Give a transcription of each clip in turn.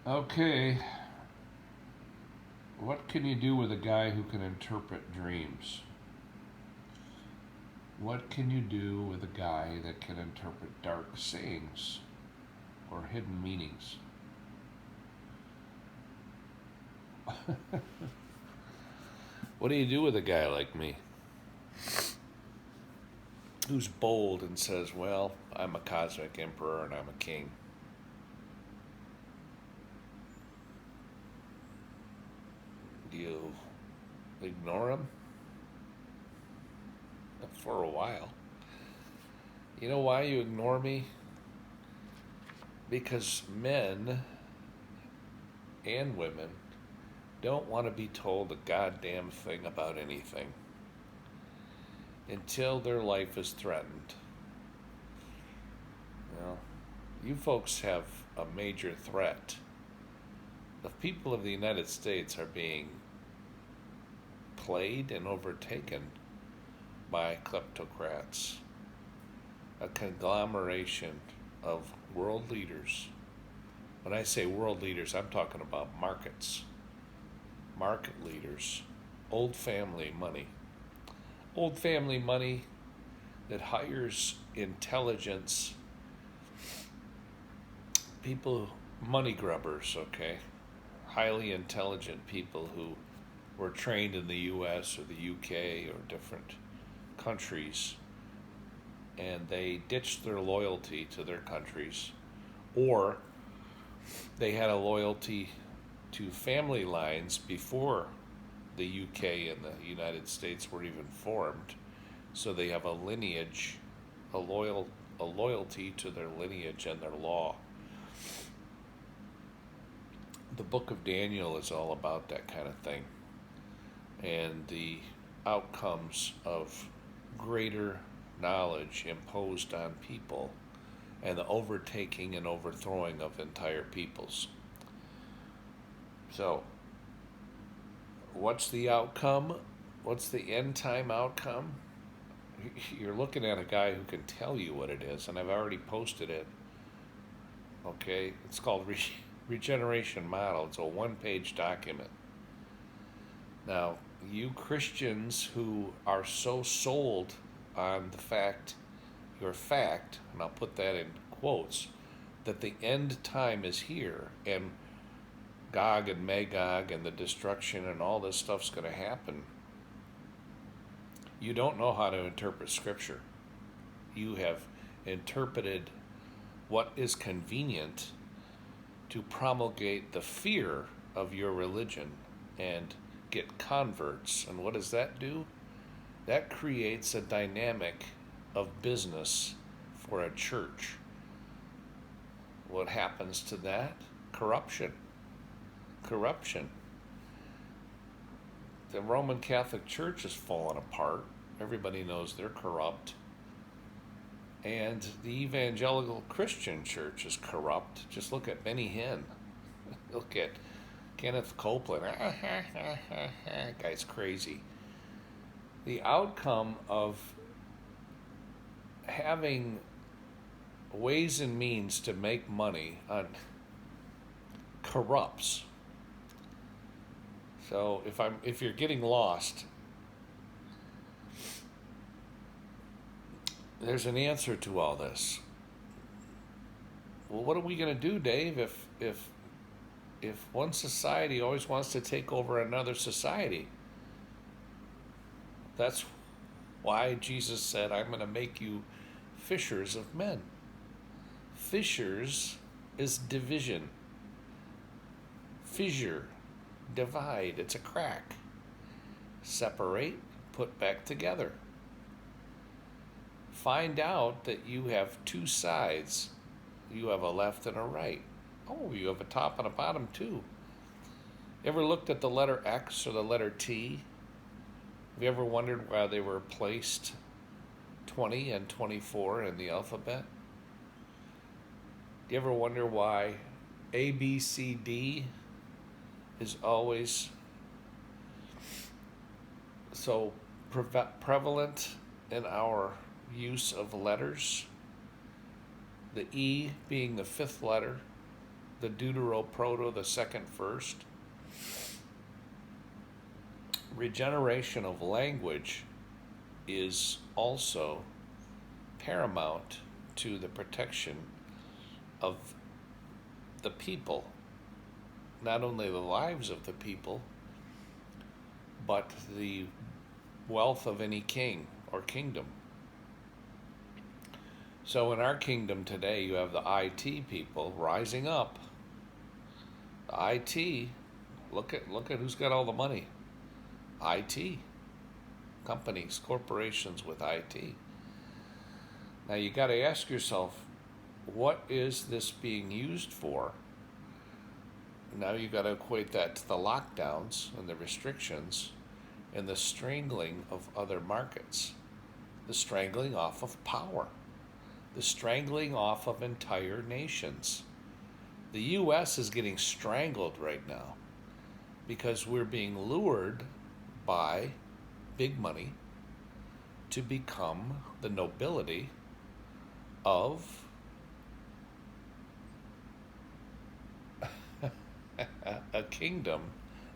Okay, what can you do with a guy who can interpret dreams? What can you do with a guy that can interpret dark sayings or hidden meanings? What do you do with a guy like me who's bold and says, well, I'm a cosmic emperor and I'm a king? Do you ignore him? For a while. You know why you ignore me? Because men and women don't want to be told a goddamn thing about anything until their life is threatened. You know, you folks have a major threat. The people of the United States are being played and overtaken by kleptocrats, a conglomeration of world leaders. When I say world leaders, I'm talking about market leaders, old family money. Old family money that hires intelligence, people, money grubbers, okay? Highly intelligent people who were trained in the US or the UK or different countries, and they ditched their loyalty to their countries, or they had a loyalty to family lines before the UK and the United States were even formed. So they have a lineage, a loyalty to their lineage and their law. The book of Daniel is all about that kind of thing, and the outcomes of greater knowledge imposed on people and the overtaking and overthrowing of entire peoples. So, what's the outcome? What's the end time outcome? You're looking at a guy who can tell you what it is, and I've already posted it. Okay, it's called Regeneration Model. It's a one-page document. Now, you Christians who are so sold on the fact, your fact, and I'll put that in quotes, that the end time is here and Gog and Magog and the destruction and all this stuff's going to happen. You don't know how to interpret Scripture. You have interpreted what is convenient to promulgate the fear of your religion and get converts. And what does that do? That creates a dynamic of business for a church. What happens to that? Corruption. The Roman Catholic Church has fallen apart. Everybody knows they're corrupt. And the evangelical Christian church is corrupt. Just look at Benny Hinn. Look at Kenneth Copeland. Guy's crazy. The outcome of having ways and means to make money corrupts. So if you're getting lost, there's an answer to all this. Well, what are we going to do, Dave, if one society always wants to take over another society? That's why Jesus said, I'm going to make you fishers of men. Fishers is division. Fissure, divide, it's a crack. Separate, put back together. Find out that you have two sides. You have a left and a right. Oh, you have a top and a bottom too. Ever looked at the letter X or the letter T? Have you ever wondered why they were placed 20 and 24 in the alphabet? Do you ever wonder why A, B, C, D is always so prevalent in our use of letters? The E being the fifth letter, the deuteroproto, the second first. Regeneration of language is also paramount to the protection of the people, not only the lives of the people, but the wealth of any king or kingdom. So in our kingdom today, you have the IT people rising up. The IT, look at who's got all the money. IT companies, corporations with IT. Now you got to ask yourself, what is this being used for? Now you got to equate that to the lockdowns and the restrictions and the strangling of other markets, the strangling off of power, the strangling off of entire nations. The U.S. is getting strangled right now because we're being lured by big money to become the nobility of a kingdom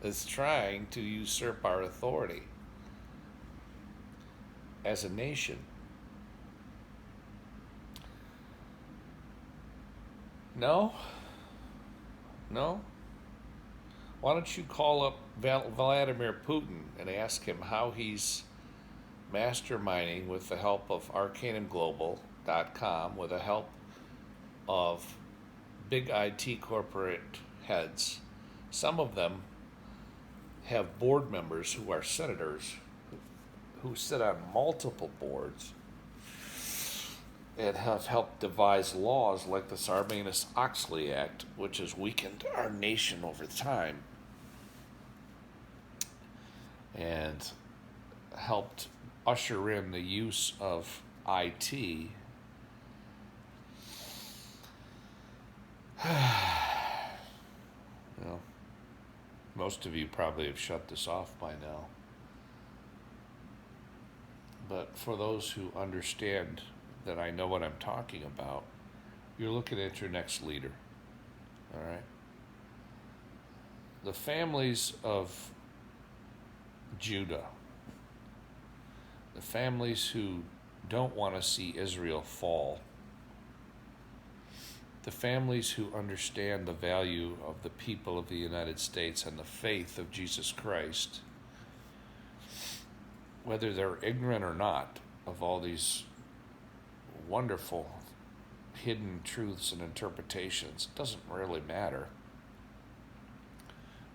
that's trying to usurp our authority as a nation. No? Why don't you call up Vladimir Putin and ask him how he's masterminding with the help of arcanumglobal.com, with the help of big IT corporate heads. Some of them have board members who are senators who sit on multiple boards and have helped devise laws like the Sarbanes-Oxley Act, which has weakened our nation over time and helped usher in the use of IT. Well, most of you probably have shut this off by now. But for those who understand that I know what I'm talking about, you're looking at your next leader. All right? The families of Judah, the families who don't want to see Israel fall, the families who understand the value of the people of the United States and the faith of Jesus Christ, whether they're ignorant or not of all these wonderful hidden truths and interpretations, it doesn't really matter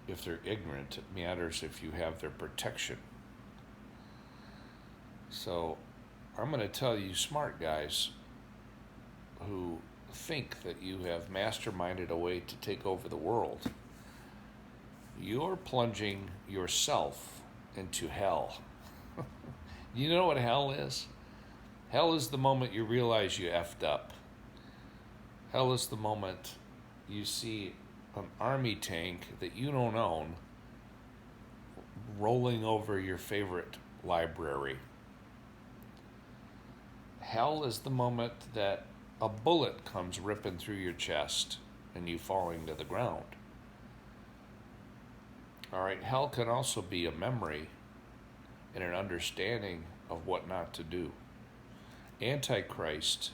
if they're ignorant. It matters if you have their protection. So I'm going to tell you smart guys who think that you have masterminded a way to take over the world, you're plunging yourself into hell. You know what hell is? Hell is the moment you realize you effed up. Hell is the moment you see an army tank that you don't own rolling over your favorite library. Hell is the moment that a bullet comes ripping through your chest and you falling to the ground. All right, hell can also be a memory and an understanding of what not to do. Antichrist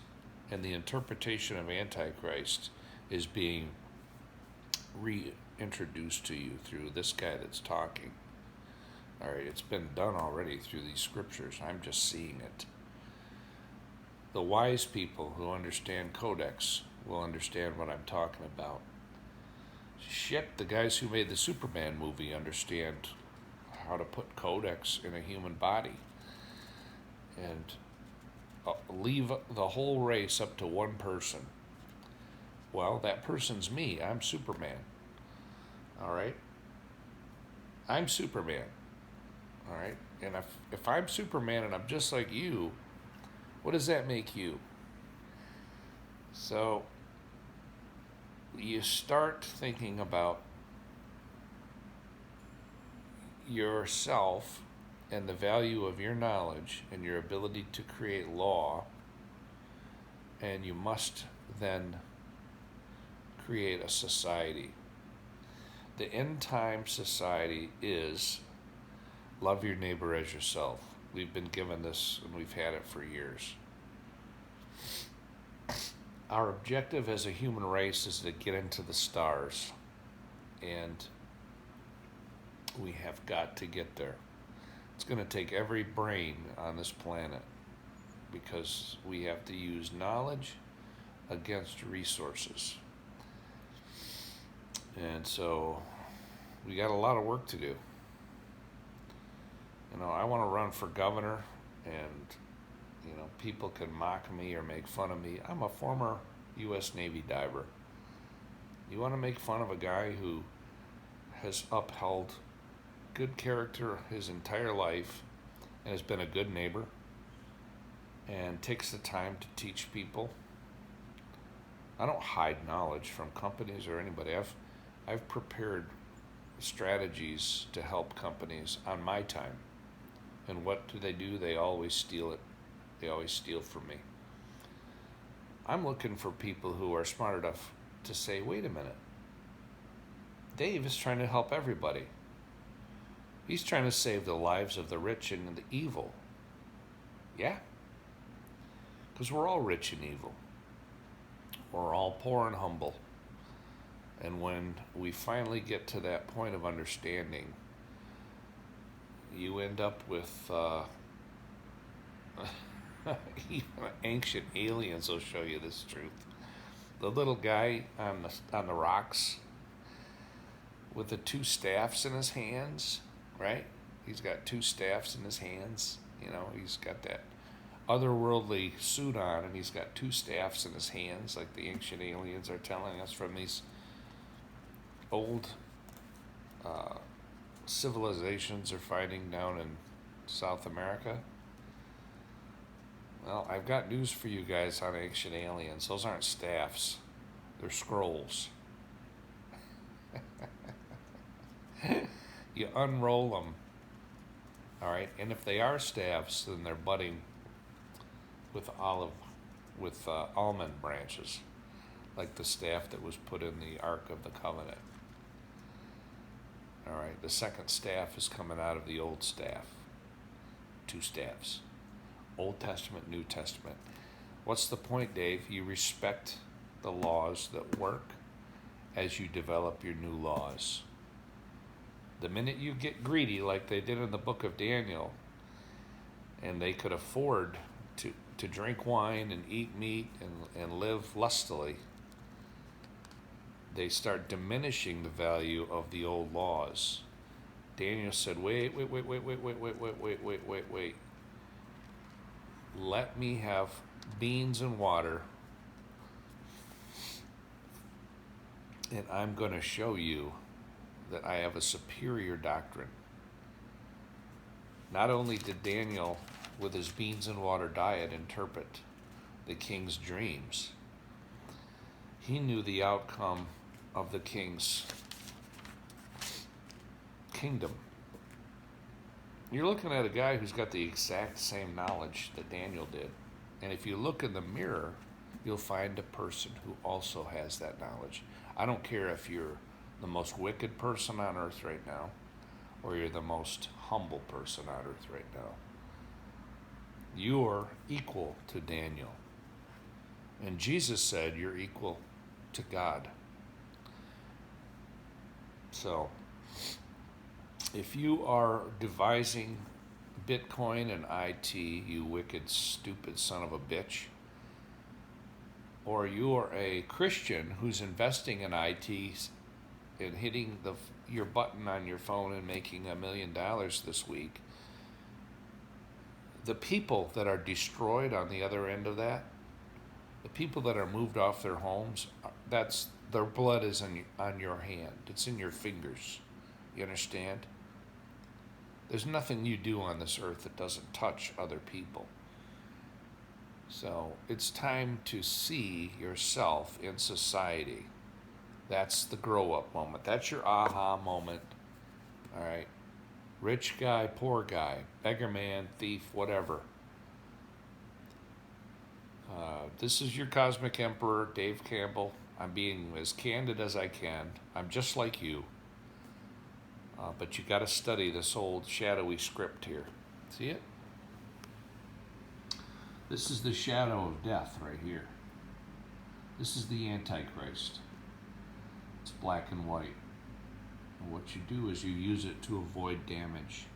and the interpretation of Antichrist is being reintroduced to you through this guy that's talking. All right, it's been done already through these scriptures. I'm just seeing it. The wise people who understand codex will understand what I'm talking about. Shit, the guys who made the Superman movie understand how to put codex in a human body and leave the whole race up to one person. Well, that person's me. I'm Superman. All right? I'm Superman. All right? And if I'm Superman and I'm just like you, what does that make you? So you start thinking about yourself and the value of your knowledge and your ability to create law, and you must then create a society. The end time society is love your neighbor as yourself. We've been given this and we've had it for years. Our objective as a human race is to get into the stars, and we have got to get there. It's going to take every brain on this planet because we have to use knowledge against resources. And so we got a lot of work to do. You know, I want to run for governor, and you know, people can mock me or make fun of me. I'm a former U.S. Navy diver. You want to make fun of a guy who has upheld good character his entire life and has been a good neighbor and takes the time to teach people? I don't hide knowledge from companies or anybody. I've prepared strategies to help companies on my time. And what do? They always steal it. They always steal from me. I'm looking for people who are smart enough to say, wait a minute. Dave is trying to help everybody. He's trying to save the lives of the rich and the evil. Yeah? Because we're all rich and evil. We're all poor and humble. And when we finally get to that point of understanding, you end up with even ancient aliens will show you this truth. The little guy on the rocks with the two staffs in his hands, right? He's got two staffs in his hands. You know, he's got that otherworldly suit on, and he's got two staffs in his hands, like the ancient aliens are telling us from these old civilizations are finding down in South America. Well, I've got news for you guys on ancient aliens. Those aren't staffs. They're scrolls. You unroll them. All right? And if they are staffs, then they're budding with almond branches, like the staff that was put in the Ark of the Covenant. All right, the second staff is coming out of the old staff. Two staffs. Old Testament, New Testament. What's the point, Dave? You respect the laws that work as you develop your new laws. The minute you get greedy, like they did in the book of Daniel, and they could afford to drink wine and eat meat and live lustily, they start diminishing the value of the old laws. Daniel said, wait. Let me have beans and water, and I'm going to show you that I have a superior doctrine. Not only did Daniel, with his beans and water diet, interpret the king's dreams, he knew the outcome of the king's kingdom. You're looking at a guy who's got the exact same knowledge that Daniel did. And if you look in the mirror, you'll find a person who also has that knowledge. I don't care if you're the most wicked person on earth right now, or you're the most humble person on earth right now. You're equal to Daniel. And Jesus said you're equal to God. So, if you are devising Bitcoin and IT, you wicked, stupid son of a bitch, or you are a Christian who's investing in IT and hitting your button on your phone and making $1 million this week, the people that are destroyed on the other end of that, the people that are moved off their homes, their blood is on your hand. It's in your fingers. You understand? There's nothing you do on this earth that doesn't touch other people. So it's time to see yourself in society. That's the grow-up moment. That's your aha moment. All right? Rich guy, poor guy, beggar man, thief, whatever. This is your Cosmic Emperor, Dave Campbell. I'm being as candid as I can. I'm just like you. But you got to study this old shadowy script here. See it? This is the shadow of death right here. This is the Antichrist. It's black and white. And what you do is you use it to avoid damage.